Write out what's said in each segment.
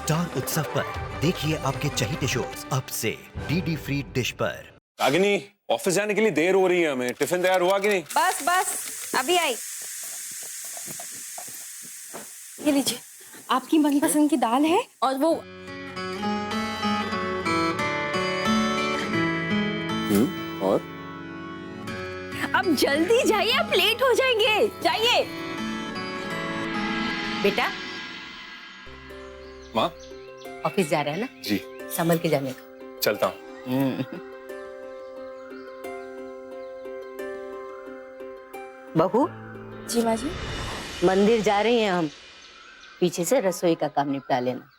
Star उत्सव पर देखिए आपके चहीते शोज अब से डीडी फ्री डिश पर। रागिनी, ऑफिस जाने के लिए देर हो रही है हमें। टिफिन तैयार हुआ कि नहीं? बस बस अभी आई। ये लीजिए, आपकी मनपसंद की दाल है और वो और अब जल्दी जाइए, आप लेट हो जाएंगे। जाइए बेटा। माँ, ऑफिस जा रहा है ना? जी। संभल के जाने का। चलता हूँ। बहू। जी माँ जी। मंदिर जा रहे हैं हम, पीछे से रसोई का काम निपटा लेना।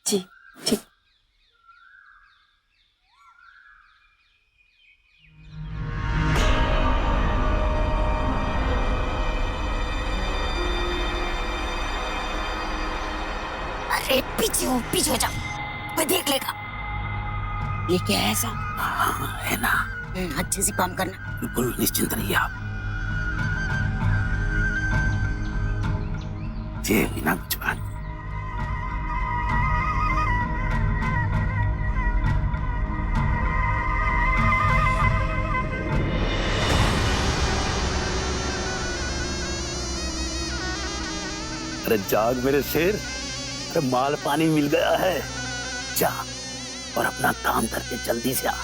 जी ठीक। अरे पीछे हो जाओ, कोई देख लेगा। ये क्या है ऐसा? हाँ, है ना। अच्छे से काम करना। बिल्कुल निश्चिंत रहिए आप। ये बिना कुछ बात। अरे जाग मेरे शेर, अरे माल पानी मिल गया है। जा और अपना काम करके जल्दी से आ।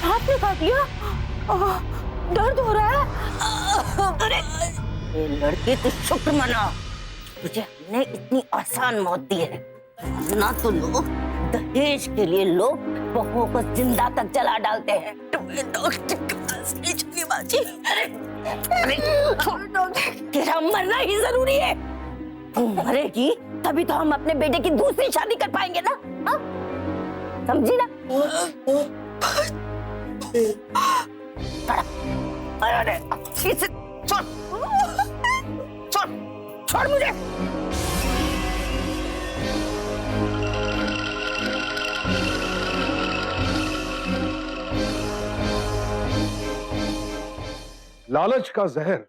आपने खा दिया? दर्द हो रहा है? अरे ये लड़के तो शुक्र मना, तुझे हमने इतनी आसान मौत दी है। ना तो लोग दहेज के लिए लोग बहुओं को जिंदा तक जला डालते हैं। डॉक्टर के पास ले चलिए बाजी। अरे तेरा मरना ही जरूरी है। तू मरेगी तभी तो हम अपने बेटे की दूसरी शादी कर पाएंगे ना। हाँ? समझी ना? अरे अच्छी से छोड़ छोड़ छोड़ मुझे। लालच का जहर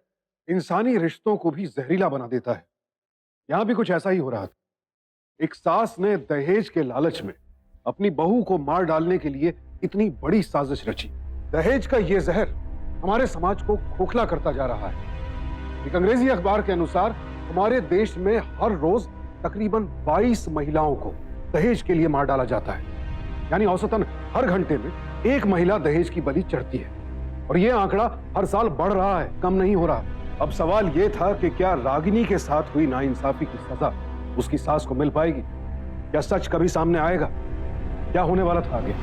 इंसानी रिश्तों को भी जहरीला बना देता है। यहां भी कुछ ऐसा ही हो रहा था। एक सास ने दहेज के लालच में अपनी बहू को मार डालने के लिए इतनी बड़ी साजिश रची। दहेज का यह जहर हमारे समाज को खोखला करता जा रहा है। एक अंग्रेजी अखबार के अनुसार हमारे देश में हर रोज तकरीबन 22 महिलाओं को दहेज के लिए मार डाला जाता है। यानी औसतन हर घंटे में एक महिला दहेज की बलि चढ़ती है। और यह आंकड़ा हर साल बढ़ रहा है, कम नहीं हो रहा। अब सवाल यह था कि क्या रागिनी के साथ हुई नाइंसाफी की सजा उसकी सास को मिल पाएगी? क्या सच कभी सामने आएगा? क्या होने वाला था आगे?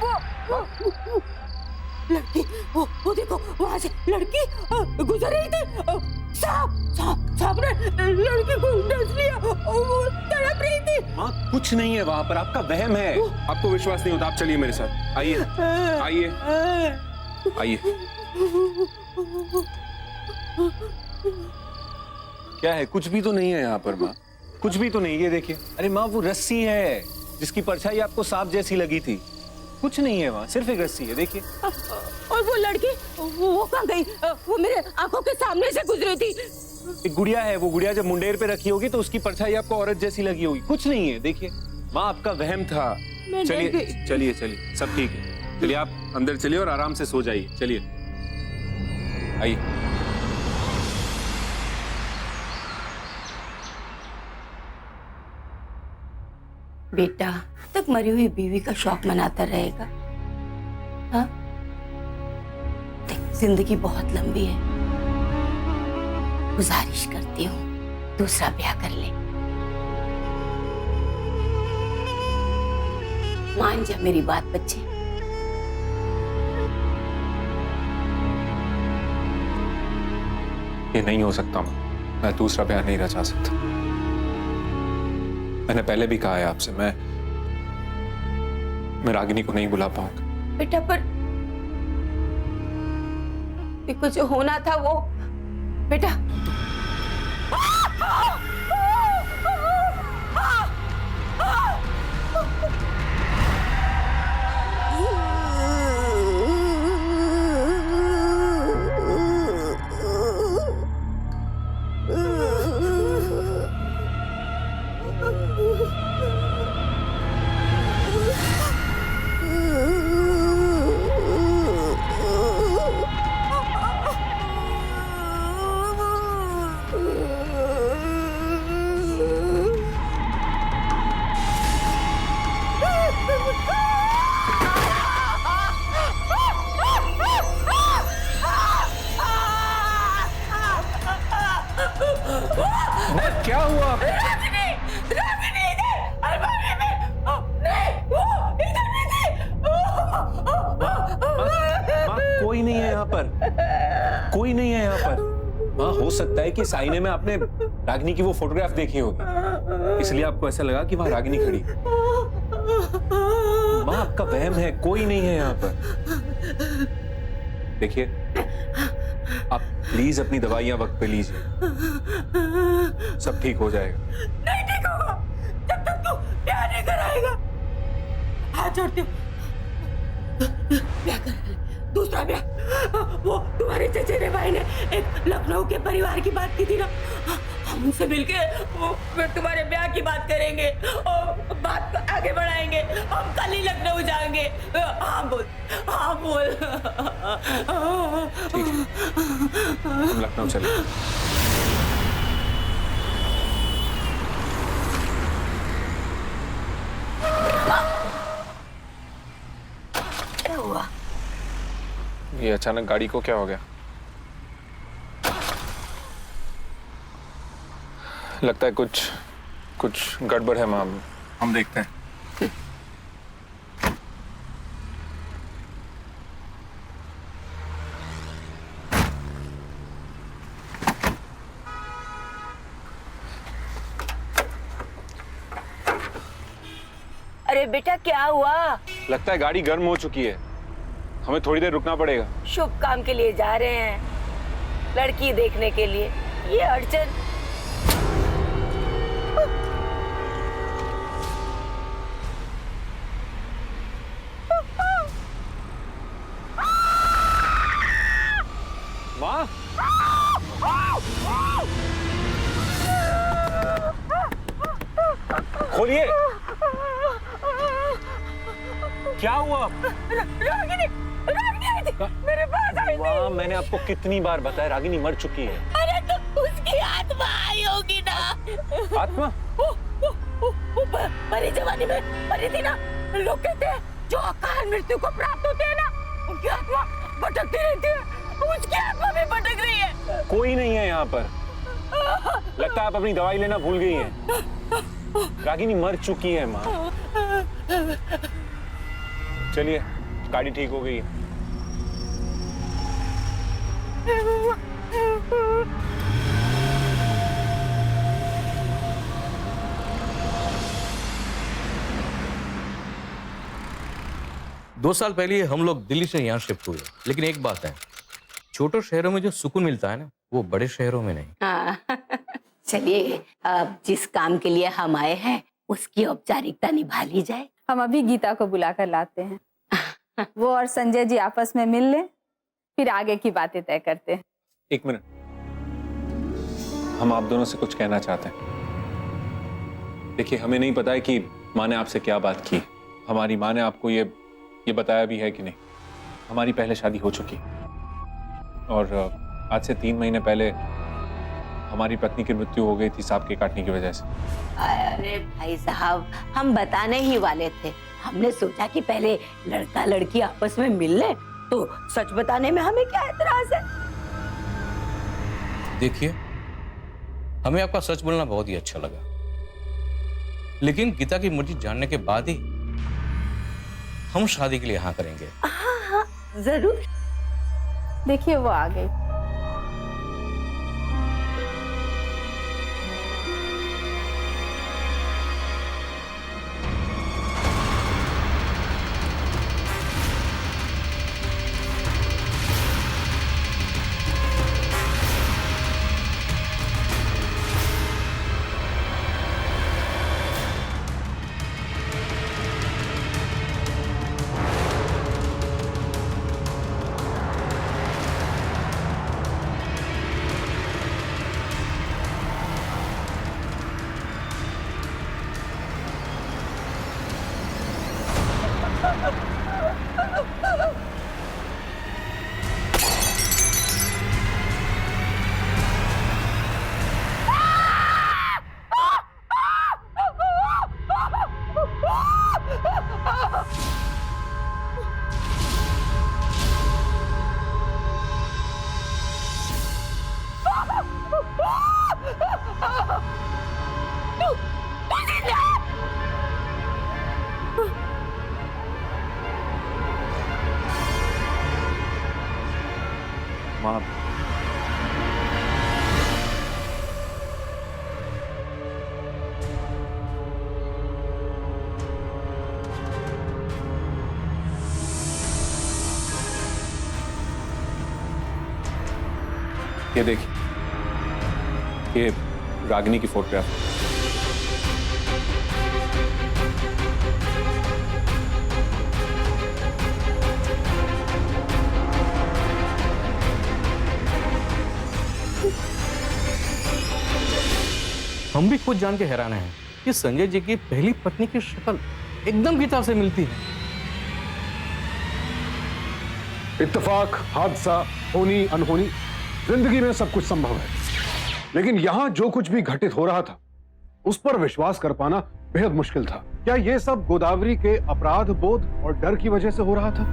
वो लड़की, वो देखो वहां से लड़की गुजर रही थी। सांप ने लड़की को डस लिया, वो तड़प रही थी। माँ कुछ नहीं है वहां पर, आपका वहम है। आपको विश्वास नहीं होता, आप चलिए मेरे साथ, आइए आइए आइए। क्या है? कुछ भी तो नहीं है यहाँ पर माँ, कुछ भी तो नहीं। ये देखिए, अरे माँ वो रस्सी है जिसकी परछाई आपको सांप जैसी लगी थी। कुछ नहीं है वहाँ, सिर्फ एक रस्सी है, देखिए। और वो लड़की वो कहाँ गई? वो मेरे आंखों के सामने से गुजरी थी। एक गुड़िया है, वो गुड़िया जब मुंडेर पे रखी होगी तो उसकी परछाई आपको औरत जैसी लगी होगी। कुछ नहीं है, देखिए माँ, आपका वहम था। चलिए चलिए चलिए, सब ठीक है। चलिए आप अंदर चलिए और आराम से सो जाइए। चलिए आइए। बेटा तक मरी हुई बीवी का शौक मनाता रहेगा? हाँ, देख जिंदगी बहुत लंबी है, गुजारिश करती हूँ दूसरा ब्याह कर ले। मान जा मेरी बात बच्चे। ये नहीं हो सकता माँ, मैं दूसरा ब्याह नहीं रचा सकता। मैंने पहले भी कहा है आपसे, मैं रागिनी को नहीं बुला पाऊंगा। बेटा पर देखो जो होना था वो, बेटा क्या हुआ? कोई नहीं है यहाँ पर, कोई नहीं है यहाँ पर। हाँ, हो सकता है कि इस आईने में आपने रागिनी की वो फोटोग्राफ देखी होगी, इसलिए आपको ऐसा लगा कि वहां रागिनी खड़ी। माँ आपका वहम है, कोई नहीं है यहाँ पर। देखिए आप प्लीज अपनी दवाइयां वक्त पे लीजिए, सब ठीक हो जाएगा। नहीं ठीक होगा जब तक तू ब्याह नहीं कराएगा। हाथ जोड़ती हूँ, ब्याह कर ले, दूसरा ब्याह। वो तुम्हारे चचेरे भाई ने एक लखनऊ के परिवार की बात की थी ना, हम उनसे मिलके वो फिर तुम्हारे ब्याह की बात करेंगे और बात को आगे बढ़ाएंगे। हम कल ही लखनऊ जाएंगे। हाँ बोल, हाँ बोल। ठीक है, हम लखनऊ चले। क्या हुआ? ये अचानक गाड़ी को क्या हो गया? लगता है कुछ गड़बड़ है मां, हम देखते हैं। अरे बेटा क्या हुआ? लगता है गाड़ी गर्म हो चुकी है, हमें थोड़ी देर रुकना पड़ेगा। शुभ काम के लिए जा रहे हैं, लड़की देखने के लिए। ये अड़चन माँ, खोलिए। क्या हुआ? रागिनी आई थी, मेरे पास आई थी। माँ मैंने आपको कितनी बार बताया रागिनी मर चुकी है। अरे तो उसकी आत्मा आई होगी ना। आत्मा? वो परी जवानी में मरी थी ना, लोग कहते हैं जो अकाल मृत्यु को प्राप्त होते हैं ना, उनकी आत्मा भटकती रहती है। उसकी आत्मा भी भटक रही है। कोई नहीं है यहाँ पर, लगता है आप अपनी दवाई लेना भूल गई हैं। रागिनी मर चुकी है माँ। चलिए, गाड़ी ठीक हो गई है। दो साल पहले हम लोग दिल्ली से यहाँ शिफ्ट हुए, लेकिन एक बात है, छोटे शहरों में जो सुकून मिलता है ना, वो बड़े शहरों में नहीं। हाँ चलिए, अब जिस काम के लिए हम आए हैं उसकी औपचारिकता निभा ली जाए। हम अभी गीता को बुलाकर लाते हैं। वो और संजय जी आपस में मिल लें, फिर आगे की बातें तय करते हैं। एक मिनट, हम आप दोनों से कुछ कहना चाहते हैं। देखिए, हमें नहीं पता है कि माँ ने आपसे क्या बात की। हमारी माँ ने आपको ये बताया भी है कि नहीं। हमारी पहले शादी हो चुकी और आज से 3 महीने पहले हमारी पत्नी की मृत्यु हो गई थी सांप के काटने की वजह से। अरे भाई साहब, हम बताने ही वाले थे। हमने सोचा कि पहले लड़का लड़की आपस में मिल ले, तो सच बताने में हमें क्या एतराज है। देखिए, हमें आपका सच बोलना बहुत ही अच्छा लगा, लेकिन गीता की मर्जी जानने के बाद ही हम शादी के लिए हाँ करेंगे। हाँ, जरूर। देखिए, वो आ गई। माँ, ये देखिए, ये रागिनी की फोटोग्राफ। हम भी खुद जान के हैरान हैं कि संजय जी की पहली पत्नी की शक्ल एकदम गीता से मिलती है। इत्तेफाक, हादसा, होनी अनहोनी, जिंदगी में सब कुछ संभव है, लेकिन यहां जो कुछ भी घटित हो रहा था उस पर विश्वास कर पाना बेहद मुश्किल था। क्या यह सब गोदावरी के अपराध बोध और डर की वजह से हो रहा था?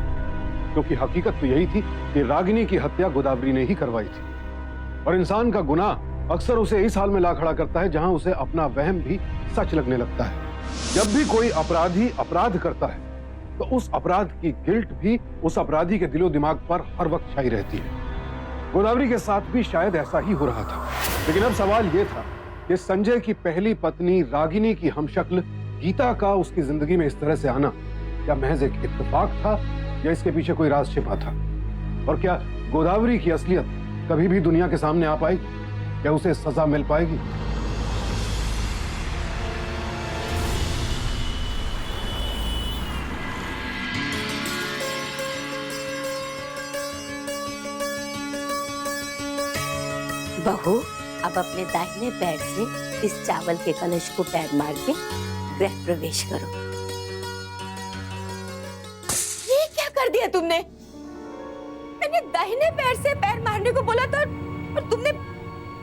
क्योंकि हकीकत तो यही थी कि रागिनी की हत्या गोदावरी ने ही करवाई थी, और इंसान का गुनाह अक्सर उसे इस हाल में ला खड़ा करता है जहां उसे अपना वहम भी सच लगने लगता है। जब भी कोई अपराधी अपराध करता है तो उस अपराध की गिल्ट भी उस अपराधी के दिलो दिमाग पर हर वक्त छाई रहती है। गोदावरी के साथ भी शायद ऐसा ही हो रहा था, लेकिन अब सवाल यह था कि संजय की पहली पत्नी रागिनी की हमशक्ल गीता का उसकी जिंदगी में इस तरह से आना क्या महज एक इत्तेफाक था या इसके पीछे कोई राज छिपा था? और क्या गोदावरी की असलियत कभी भी दुनिया के सामने आ पाएगी? क्या उसे सजा मिल पाएगी? बहू, अब अपने दाहिने पैर से इस चावल के कलश को पैर मार के गृह प्रवेश करो। ये क्या कर दिया तुमने? मैंने दाहिने पैर से पैर मारने को बोला था और तुमने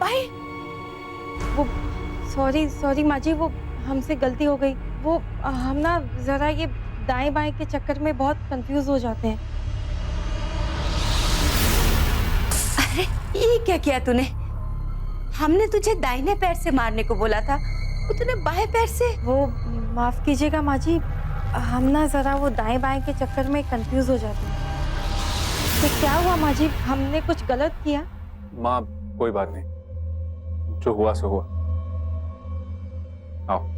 बाएं। वो सॉरी माँ जी, वो हमसे गलती हो गई। वो हम ना जरा ये दाएं बाएं के चक्कर में बहुत कंफ्यूज हो जाते हैं। अरे ये क्या किया तूने? हमने तुझे दाहिने पैर से मारने को बोला था, वो तूने बाएं पैर से। वो माफ कीजिएगा माँ जी, हम ना जरा वो दाएं बाएं के चक्कर में कंफ्यूज हो जाते हैं। तो क्या हुआ माँ जी, हमने कुछ गलत किया? माँ कोई बात नहीं, जो हुआ सो हुआ। आओ।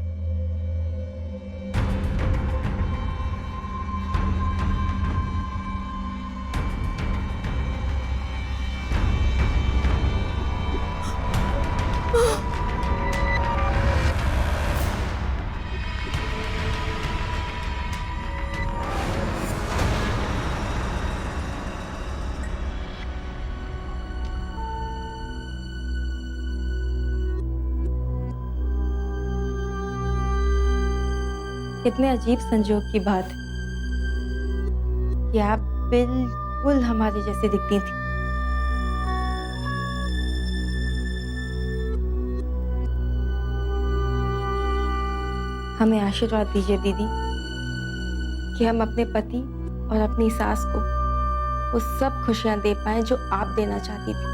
कितने अजीब संजोग की बात है कि आप बिल्कुल हमारी जैसी दिखती थी। हमें आशीर्वाद दीजिए दीदी कि हम अपने पति और अपनी सास को वो सब खुशियां दे पाए जो आप देना चाहती थी।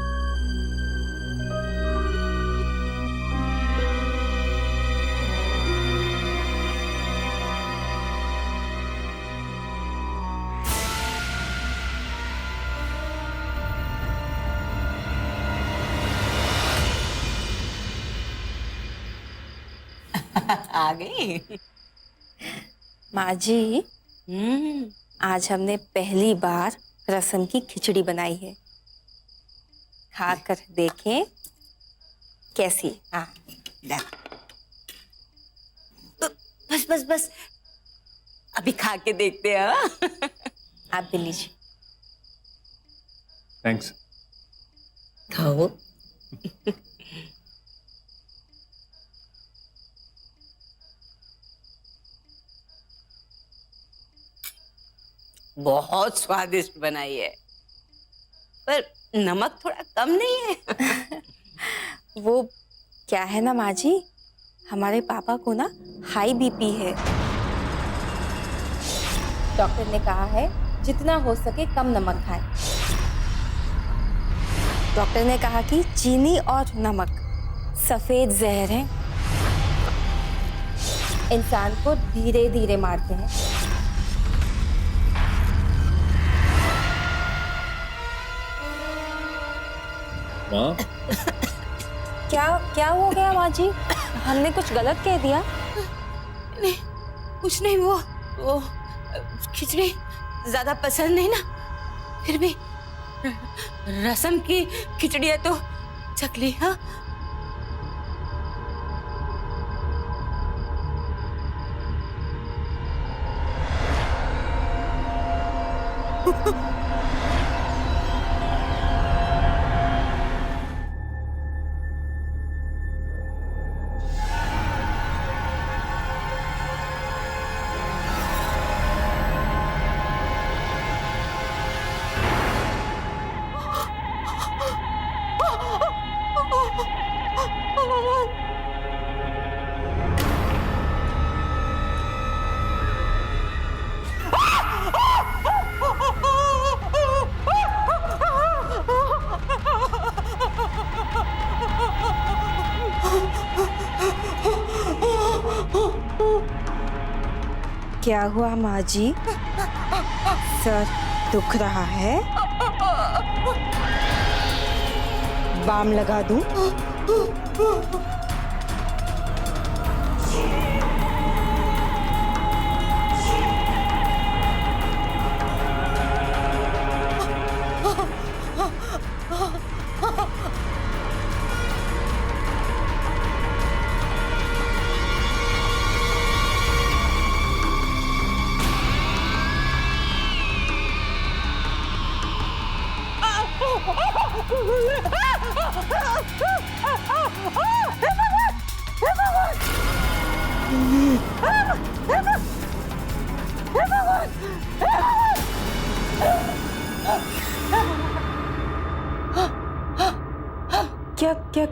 आ गई माँ जी, आज हमने पहली बार रसम की खिचड़ी बनाई है, खाकर देखें कैसी है। हाँ, बस बस बस, अभी खा के देखते हैं। हाँ? आप भी लीजिए। थैंक्स। खाओ। बहुत स्वादिष्ट बनाई है, पर नमक थोड़ा कम नहीं है? वो क्या है ना माँ जी, हमारे पापा को ना हाई बीपी है। डॉक्टर ने कहा है जितना हो सके कम नमक खाएं। डॉक्टर ने कहा कि चीनी और नमक सफेद जहर है, इंसान को धीरे धीरे मारते हैं। माँ क्या हो गया माँ जी? हमने कुछ गलत कह दिया? नहीं, कुछ नहीं। वो खिचड़ी ज्यादा पसंद नहीं ना, फिर भी रसम की खिचड़ी है तो चकली। हाँ, क्या हुआ माँ जी? सर दुख रहा है? बाम लगा दूं?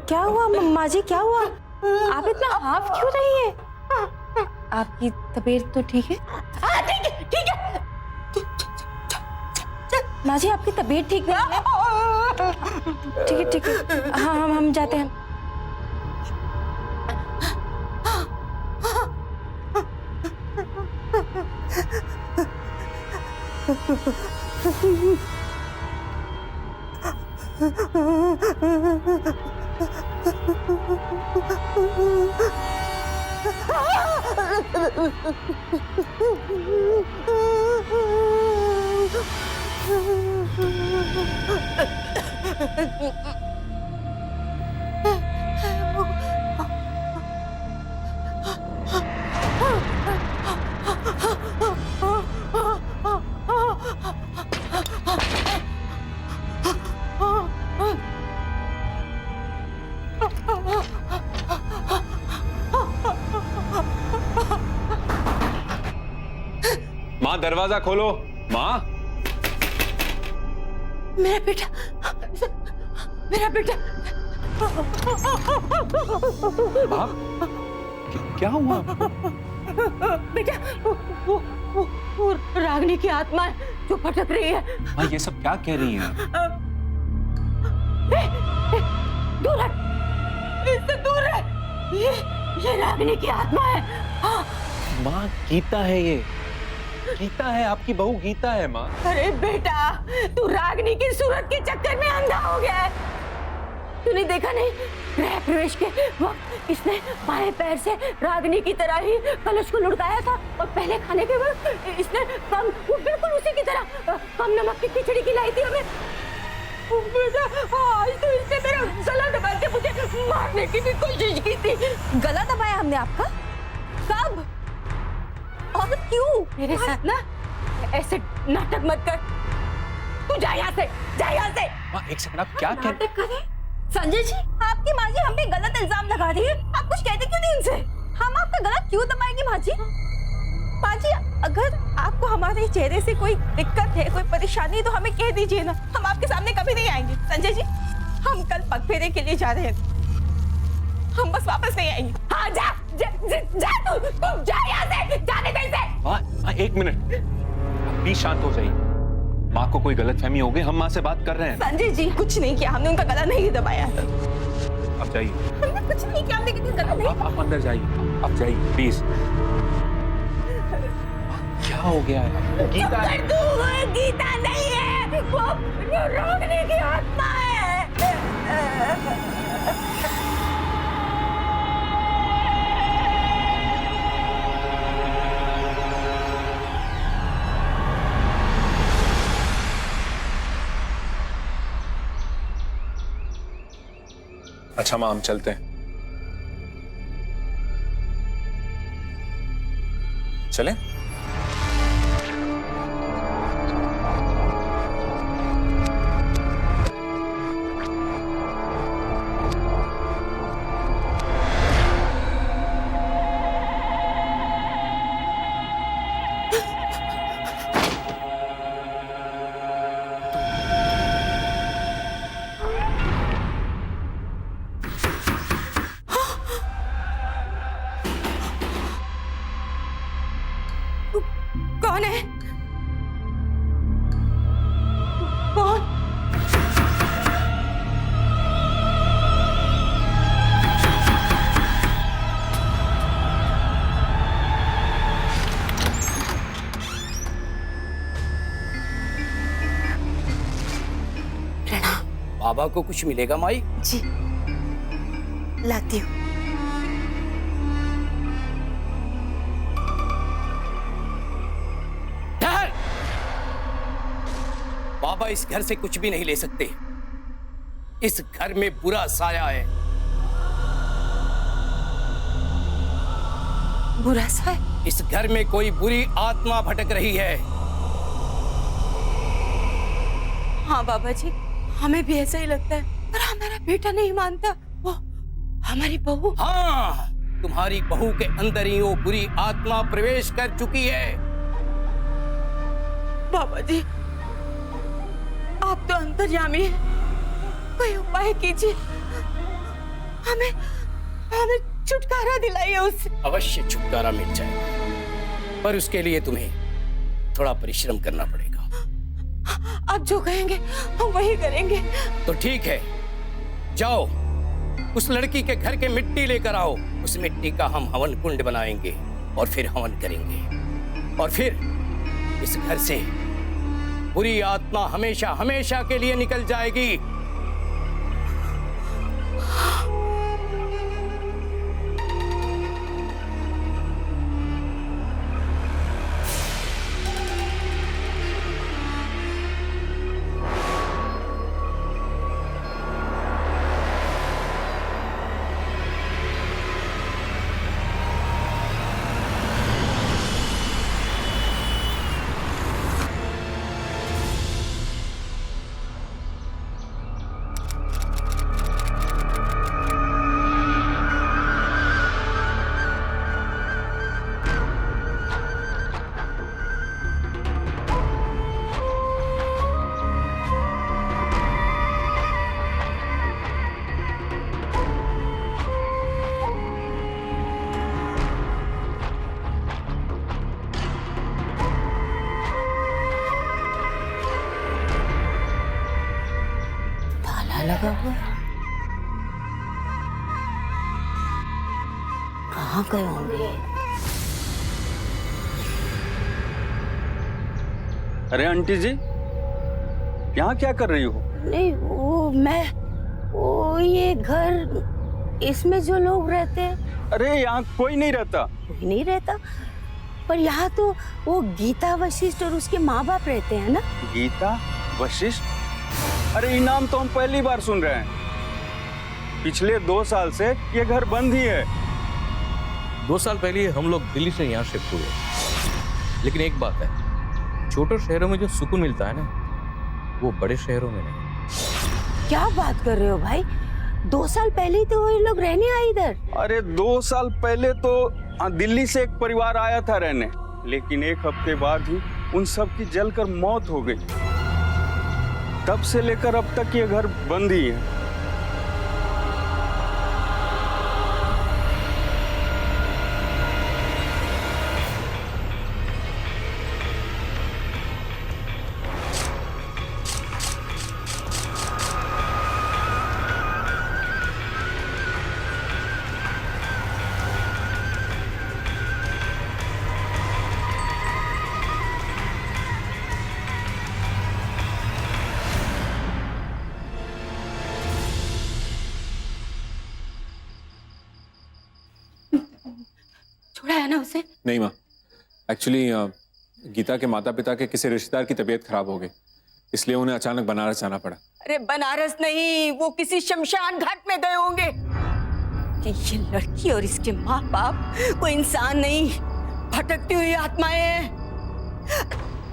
क्या हुआ माँ जी? क्या हुआ? आप इतना हाफ क्यों रही है? आपकी तबीयत तो ठीक है? माँ जी आपकी तबीयत ठीक नहीं है? ठीक है। हाँ हम जाते हैं। माँ दरवाजा खोलो। माँ, मेरा बेटा, मेरा बेटा। माँ क्या हुआ आपको? बेटा वो रागिनी की आत्मा है जो भटक रही है। माँ ये सब क्या कह रही हैं? दूर है, इससे दूर है। ये रागिनी की आत्मा है। हाँ। माँ गीता है, ये गीता है, आपकी बहू गीता है माँ। अरे बेटा, तू रागिनी की सूरत के चक्कर में अंधा हो गया है। तूने देखा नहीं, गृह प्रवेश के वक्त इसने बाएं पैर से रागिनी की तरह ही कलश को लुढ़काया था और पहले खाने के वक्त इसने वो बिल्कुल उसी की तरह कम नमक की खिचड़ी खिलाई थी हमें। बेटा, आज तो इसने मेरा गला दबा के मुझे मारने की भी कोशिश की थी। गला दबाया हमने आपका? कब और क्यों? मेरे साथ ना ऐसे नाटक मत कर। तू जा यहाँ से, जा यहाँ से। माँ एक सेकंड, आप क्या कह नाटक करे? संजय जी, आपकी माँ जी हम पे गलत इल्जाम लगा रही है। आप कुछ कहते क्यों नहीं उनसे? हम आपका गला क्यों दबाएंगे माँ जी? माँ जी, अगर आपको हमारे चेहरे से कोई दिक्कत है, कोई परेशानी, तो हमें कह दीजिए ना, हम आपके सामने कभी नहीं आएंगे। संजय जी, हम कल पगफेरे के लिए जा रहे हैं, हम बस वापस नहीं आएंगे। हाँ जा, जा तू जा यहाँ से, जाने दे इसे। माँ एक मिनट, प्लीज शांत हो जाइए। माँ को कोई गलतफहमी हो गई, हम माँ से बात कर रहे हैं। संजय जी, कुछ नहीं किया हमने, उनका गला नहीं दबाया है। आप जाइए। हमने कुछ नहीं किया, हमने किसी गला नहीं। आप अंदर जाइए, आप जाइए प्लीज। क्या हो गया है? गीता है। तू गीता नहीं है, वो रागिनी की आत्मा है। अच्छा माँ, हम चलते हैं। चलें? कौन है? कौन? बाबा को कुछ मिलेगा माई? जी, लाती हूँ। बाबा इस घर से कुछ भी नहीं ले सकते। इस घर में बुरा साया है। बुरा सा है? इस घर में कोई बुरी आत्मा भटक रही है। हाँ बाबा जी, हमें भी ऐसा ही लगता है, पर हमारा बेटा नहीं मानता। वो हमारी बहू। हाँ, तुम्हारी बहू के अंदर ही वो बुरी आत्मा प्रवेश कर चुकी है। बाबा जी, आप तो अंतर्यामी हैं, कोई उपाय कीजिए, हमें छुटकारा दिलाइए उससे। अवश्य छुटकारा मिल जाएगा, पर उसके लिए तुम्हें थोड़ा परिश्रम करना पड़ेगा। आप जो कहेंगे हम वही करेंगे। तो ठीक है, जाओ उस लड़की के घर के मिट्टी लेकर आओ। उस मिट्टी का हम हवन कुंड बनाएंगे और फिर हवन करेंगे, और फिर इस घर से बुरी आत्मा हमेशा हमेशा के लिए निकल जाएगी। लगा हुआ है। कहाँ गए होंगे? अरे आंटी जी, यहाँ क्या कर रही हो? नहीं वो ये घर, इसमें जो लोग रहते हैं। अरे यहाँ कोई नहीं रहता। कोई नहीं रहता? पर यहाँ तो वो गीता वशिष्ठ और उसके माँ बाप रहते हैं ना। गीता वशिष्ठ? अरे ये नाम तो हम पहली बार सुन रहे हैं। पिछले 2 साल से ये घर बंद ही है। 2 साल पहले हम लोग दिल्ली से यहाँ शिफ्ट हुए, लेकिन एक बात है, छोटे शहरों में जो सुकून मिलता है ना, वो बड़े शहरों में नहीं। क्या बात कर रहे हो भाई? 2 साल पहले ही तो वो लोग रहने आए इधर। अरे 2 साल पहले तो दिल्ली से एक परिवार आया था रहने, लेकिन 1 हफ्ते बाद ही उन सब की जलकर मौत हो गई। तब से लेकर अब तक ये घर बंद ही है। छोड़ा है ना उसे? नहीं माँ, एक्चुअली गीता के माता पिता के किसी रिश्तेदार की तबीयत खराब हो गई, इसलिए उन्हें अचानक बनारस जाना पड़ा। अरे बनारस नहीं, वो किसी शमशान घाट में गए होंगे। कि ये लड़की और इसके माँ बाप कोई इंसान नहीं, भटकती हुई आत्माएं हैं।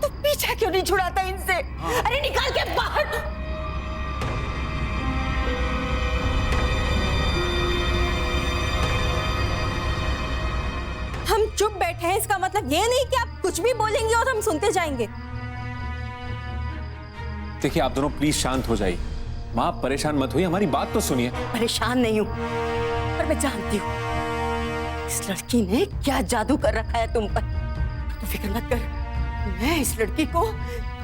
तो पीछा क्यों नहीं छुड़ाता इनसे? अरे निकाल के बाहर। हम चुप बैठे हैं, इसका मतलब ये नहीं कि आप कुछ भी बोलेंगे और हम सुनते जाएंगे। देखिए आप दोनों प्लीज शांत हो जाइए। माँ आप परेशान मत होइए, हमारी बात तो सुनिए। परेशान नहीं हूँ, पर मैं जानती हूँ इस लड़की ने क्या जादू कर रखा है तुम पर। तो फिक्र मत कर, मैं इस लड़की को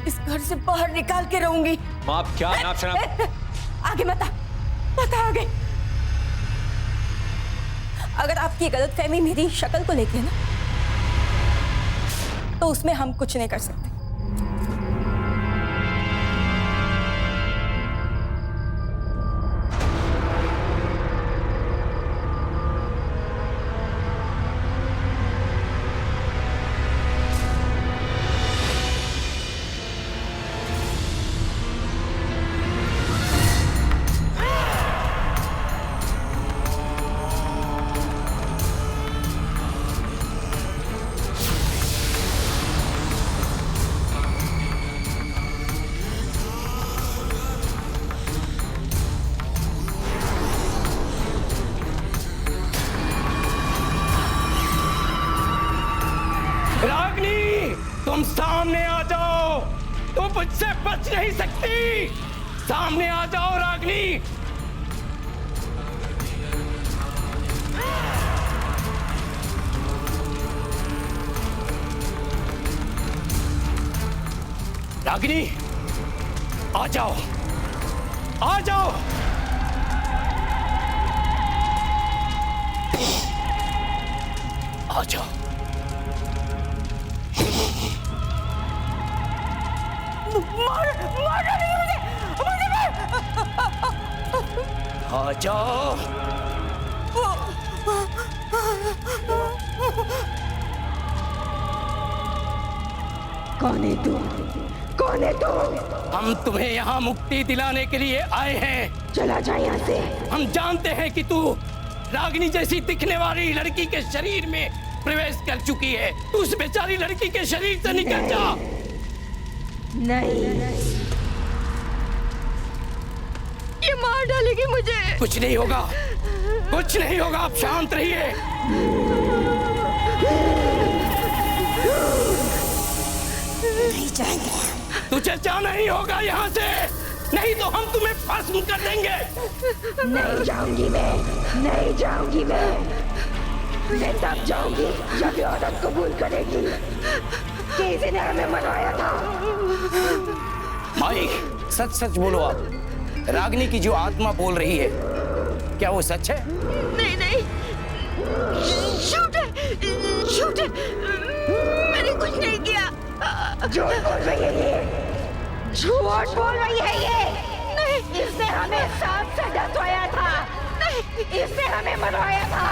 इस घर से बाहर निकाल के रहूंगी। माँ आप क्या नाप शनाप? आगे मत आगे। अगर आपकी गलतफहमी मेरी शक्ल को लेके है ना, तो उसमें हम कुछ नहीं कर सकते। तुम सामने आ जाओ, तुम मुझसे बच नहीं सकती। सामने आ जाओ रागिनी। रागिनी आ जाओ, आ जाओ। आ जाओ। जाओ। कौन है तू? कौन है तू? हम तुम्हें यहाँ मुक्ति दिलाने के लिए आए हैं। चला जा यहाँ से। हम जानते हैं कि तू रागिनी जैसी दिखने वाली लड़की के शरीर में प्रवेश कर चुकी है। तू उस बेचारी लड़की के शरीर से निकल जा। नहीं, ये मार डालेगी मुझे। कुछ नहीं होगा, कुछ नहीं होगा, आप शांत रहिए। नहीं जाएंगे। तुझे जाना ही होगा यहाँ से, नहीं तो हम तुम्हें भस्म कर देंगे। नहीं जाऊंगी मैं, नहीं जाऊंगी मैं तब जाऊंगी जब ये औरत कबूल करेगी कि इसने हमें मनाया था। भाई सच सच बोलो, आप रागिनी की जो आत्मा बोल रही है, क्या वो सच है? नहीं नहीं, झूठ है, झूठ है, मैंने कुछ नहीं किया। झूठ बोल रही है ये, झूठ बोल रही है ये। नहीं, इसने हमें सांप से डसवाया था। नहीं, इसने हमें मरवाया था।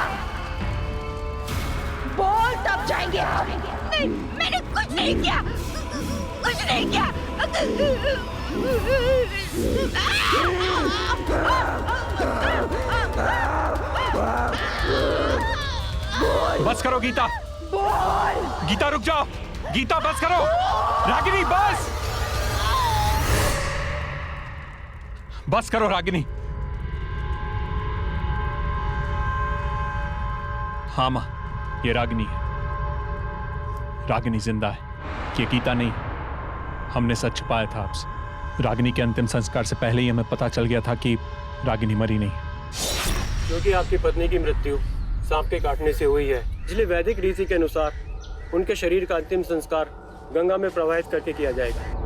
बोल तब जाएंगे हम। नहीं, मैंने कुछ नहीं किया, कुछ नहीं किया। बस करो गीता। बोल। गीता रुक जाओ, गीता बस करो। रागिनी बस, बस करो रागिनी। हाँ माँ, ये रागिनी है। रागिनी जिंदा है, ये गीता नहीं। हमने सच छुपाया था आपसे। रागिनी के अंतिम संस्कार से पहले ही हमें पता चल गया था कि रागिनी मरी नहीं। क्योंकि आपकी पत्नी की मृत्यु सांप के काटने से हुई है, इसलिए वैदिक रीति के अनुसार उनके शरीर का अंतिम संस्कार गंगा में प्रवाहित करके किया जाएगा।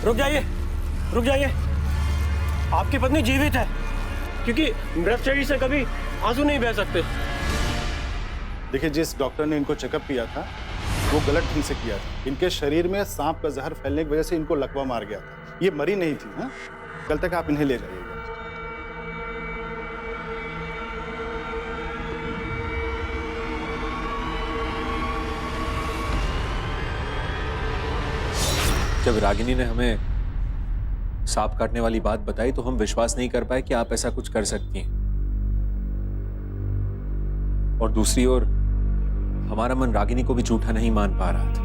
रुक जाइए, रुक जाइए। आपकी पत्नी जीवित है, क्योंकि मृत शरीर से कभी आंसू नहीं बह सकते। देखिए, जिस डॉक्टर ने इनको चेकअप किया था वो गलत ढंग से किया था। इनके शरीर में सांप का जहर फैलने की वजह से इनको लकवा मार गया था। ये मरी नहीं थी। हाँ, कल तक आप इन्हें ले जाइएगा। जब रागिनी ने हमें सांप काटने वाली बात बताई तो हम विश्वास नहीं कर पाए कि आप ऐसा कुछ कर सकती हैं। और दूसरी ओर हमारा मन रागिनी को भी झूठा नहीं मान पा रहा था।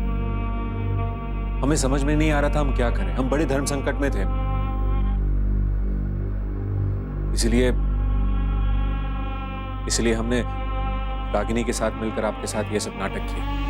हमें समझ में नहीं आ रहा था हम क्या करें। हम बड़े धर्म संकट में थे, इसलिए हमने रागिनी के साथ मिलकर आपके साथ ये सब नाटक किए।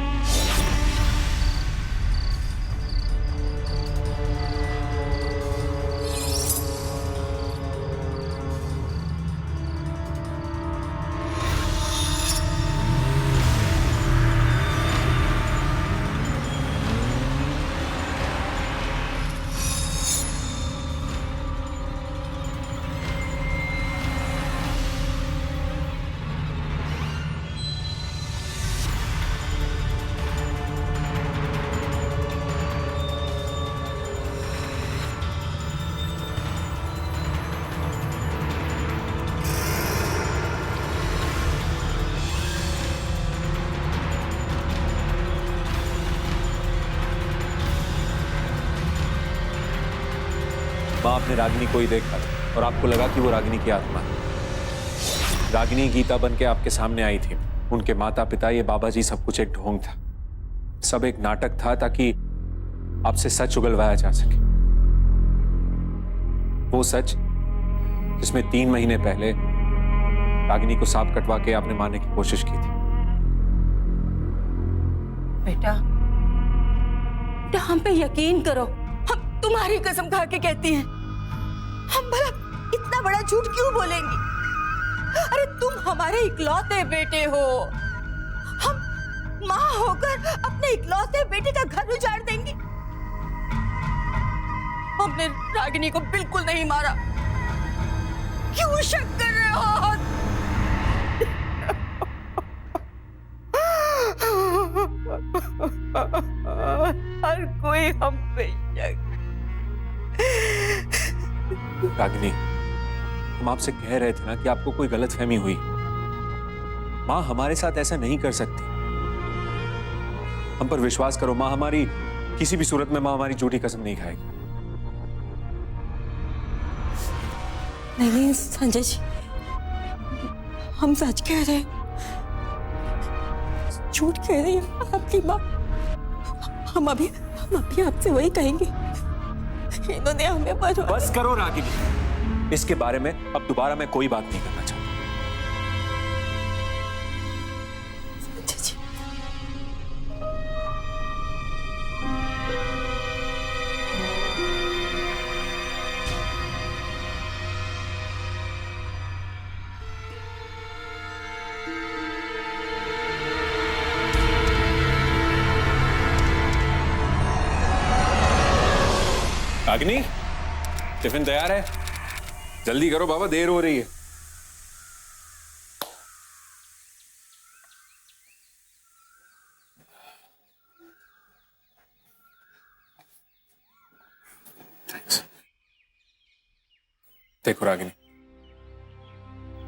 माँ, आपने रागिनी को ही देखा और आपको लगा कि वो रागिनी की आत्मा है। रागिनी गीता बन के आपके सामने आई थी। उनके माता पिता, ये बाबा जी, सब कुछ एक ढोंग था। सब एक नाटक था ताकि आपसे सच उगलवाया जा सके। वो सच जिसमें 3 महीने पहले रागिनी को सांप कटवा के आपने मारने की कोशिश की थी। बेटा, हम पे यकीन करो, हम तुम्हारी कसम खा के कहती हैं, हम भला इतना बड़ा झूठ क्यों बोलेंगे? अरे तुम हमारे इकलौते बेटे हो। हम माँ होकर अपने इकलौते बेटे का घर उजाड़ देंगे? हमने रागिनी को बिल्कुल नहीं मारा। क्यों शक कर रहे हो? हर कोई हम पे शक। रागिनी, हम आपसे कह रहे थे ना कि आपको कोई गलतफहमी हुई। माँ हमारे साथ ऐसा नहीं कर सकती। हम पर विश्वास करो, माँ हमारी किसी भी सूरत में माँ हमारी झूठी कसम नहीं खाएगी। नहीं संजय जी, हम सच कह रहे हैं, झूठ कह रही है आपकी माँ। हम अभी आपसे वही कहेंगे। इन्होंने हमें बस करो रागिनी, इसके बारे में अब दोबारा मैं कोई बात नहीं करना चाहता। संजय जी, रागिनी, टिफिन तैयार है, जल्दी करो बाबा, देर हो रही है। देखो रागिनी,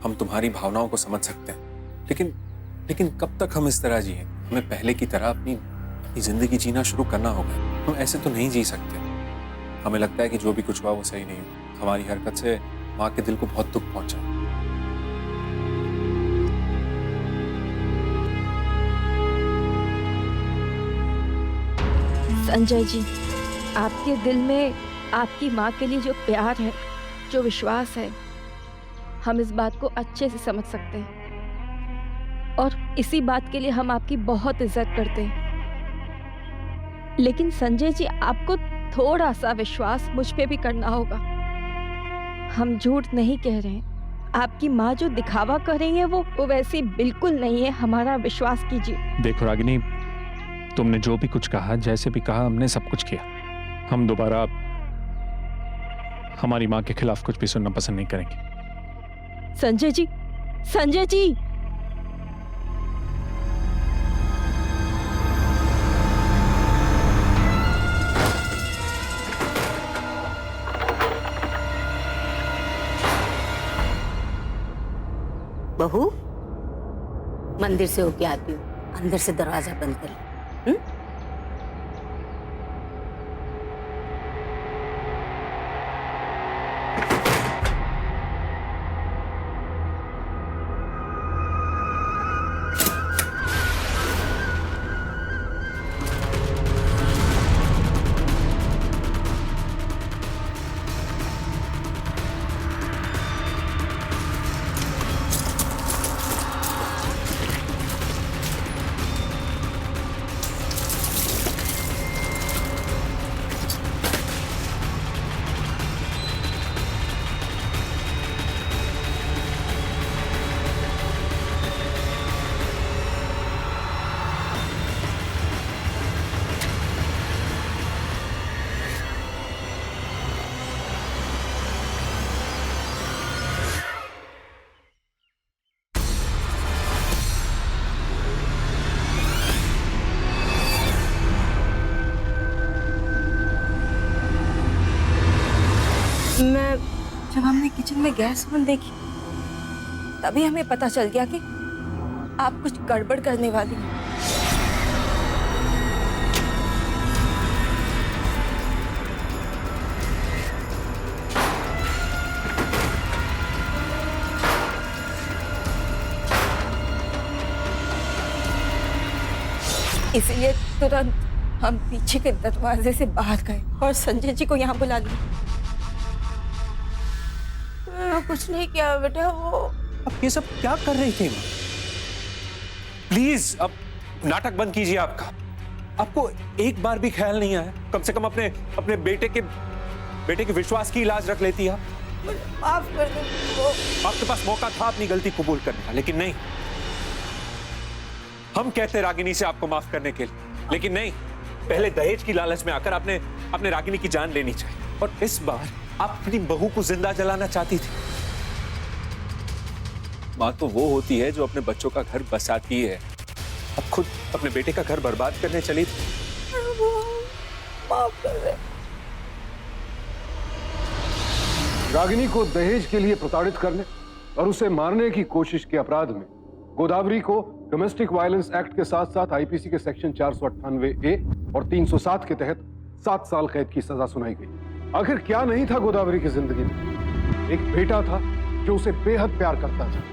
हम तुम्हारी भावनाओं को समझ सकते हैं, लेकिन कब तक हम इस तरह जिए? हमें पहले की तरह अपनी जिंदगी जीना शुरू करना होगा। हम ऐसे तो नहीं जी सकते। हमें लगता है कि जो भी कुछ हुआ वो सही नहीं हुआ। हमारी हरकत से माँ के दिल को बहुत दुख पहुंचा। संजय जी, आपके दिल में आपकी माँ के लिए जो प्यार है, जो विश्वास है, हम इस बात को अच्छे से समझ सकते हैं और इसी बात के लिए हम आपकी बहुत इज्जत करते हैं। लेकिन संजय जी, आपको थोड़ा सा विश्वास मुझ पे भी करना होगा। हम झूठ नहीं कह रहे हैं। आपकी माँ जो दिखावा कर रही है वो वैसी बिल्कुल नहीं है। हमारा विश्वास कीजिए। देखो रागिनी, तुमने जो भी कुछ कहा, जैसे भी कहा, हमने सब कुछ किया। हम दोबारा हमारी माँ के खिलाफ कुछ भी सुनना पसंद नहीं करेंगे। संजय जी, संजय जी, बहू, मंदिर से होके आती हूँ, अंदर से दरवाजा बंद कर ले। जब हमने किचन में गैस बंद देखी तभी हमें पता चल गया कि आप कुछ गड़बड़ करने वाली हैं। इसलिए तुरंत हम पीछे के दरवाजे से बाहर गए और संजय जी को यहाँ बुला लिया। कुछ नहीं किया बेटा। वो अब ये सब क्या कर रही थी? प्लीज अब नाटक बंद कीजिए। आपको एक बार भी ख्याल नहीं आया कम से कम अपने बेटे के विश्वास की लाज रख लेती आप? माफ कर दो। आपके पास मौका था अपनी गलती कबूल करने का, लेकिन नहीं। हम कहते रागिनी से आपको माफ करने के लिए, लेकिन नहीं। पहले दहेज की लालच में आकर आपने रागिनी की जान लेनी चाहिए, और इस बार आप अपनी बहू को जिंदा जलाना चाहती थी। माँ तो वो होती है जो अपने बच्चों का घर बसाती है, अब खुद अपने बेटे का घर बर्बाद करने चली थी। माफ कर दे। रागिनी को दहेज के लिए प्रताड़ित करने और उसे मारने की कोशिश के अपराध में गोदावरी को डोमेस्टिक वायलेंस एक्ट के साथ साथ आईपीसी के सेक्शन 498A और 307 के तहत 7 साल कैद की सजा सुनाई गई। आखिर क्या नहीं था गोदावरी की जिंदगी में? एक बेटा था जो उसे बेहद प्यार करता था,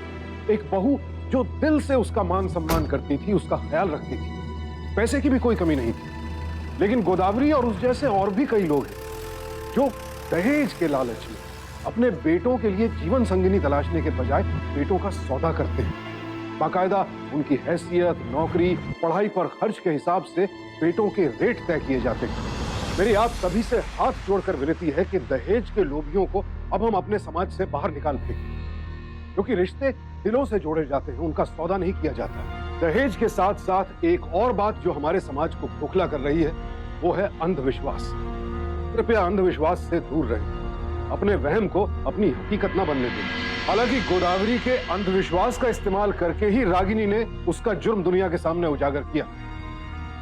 एक बहू जो दिल से उसका मान सम्मान करती थी, उसका ख्याल रखती थी, पैसे की भी कोई कमी नहीं थी। लेकिन गोदावरी और उस जैसे और भी कई लोग हैं जो दहेज के लालच में अपने बेटों के लिए जीवन संगिनी तलाशने के बजाय बेटों का सौदा करते हैं। बाकायदा उनकी हैसियत, नौकरी, पढ़ाई पर खर्च के हिसाब से बेटों के रेट तय किए जाते हैं। मेरी आप सभी से हाथ जोड़कर विनती है कि दहेज के लोभियों को अब हम अपने समाज से बाहर निकाल फेंकें, क्योंकि रिश्ते दिलों से जोड़े जाते हैं, उनका सौदा नहीं किया जाता। दहेज के साथ साथ एक और बात जो हमारे समाज को खोखला कर रही है वो है अंधविश्वास। कृपया अंधविश्वास से दूर रहें, अपने वहम को अपनी हकीकत न बनने दें। हालांकि गोदावरी के अंधविश्वास का इस्तेमाल करके ही रागिनी ने उसका जुर्म दुनिया के सामने उजागर किया,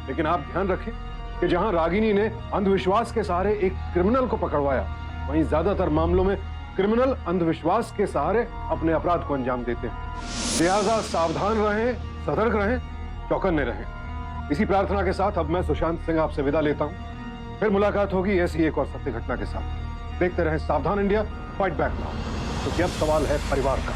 लेकिन आप ध्यान रखें कि जहां रागिनी ने अंधविश्वास के सहारे एक क्रिमिनल को पकड़वाया, वहीं ज्यादातर मामलों में क्रिमिनल अंधविश्वास के सहारे अपने अपराध को अंजाम देते हैं। लिहाजा सावधान रहें, सतर्क रहें, चौकन्ने रहें। इसी प्रार्थना के साथ अब मैं सुशांत सिंह आपसे विदा लेता हूं। फिर मुलाकात होगी ऐसी एक और सत्य घटना के साथ। देखते रहें सावधान इंडिया, फाइट बैक नाउ, क्योंकि अब सवाल है परिवार का।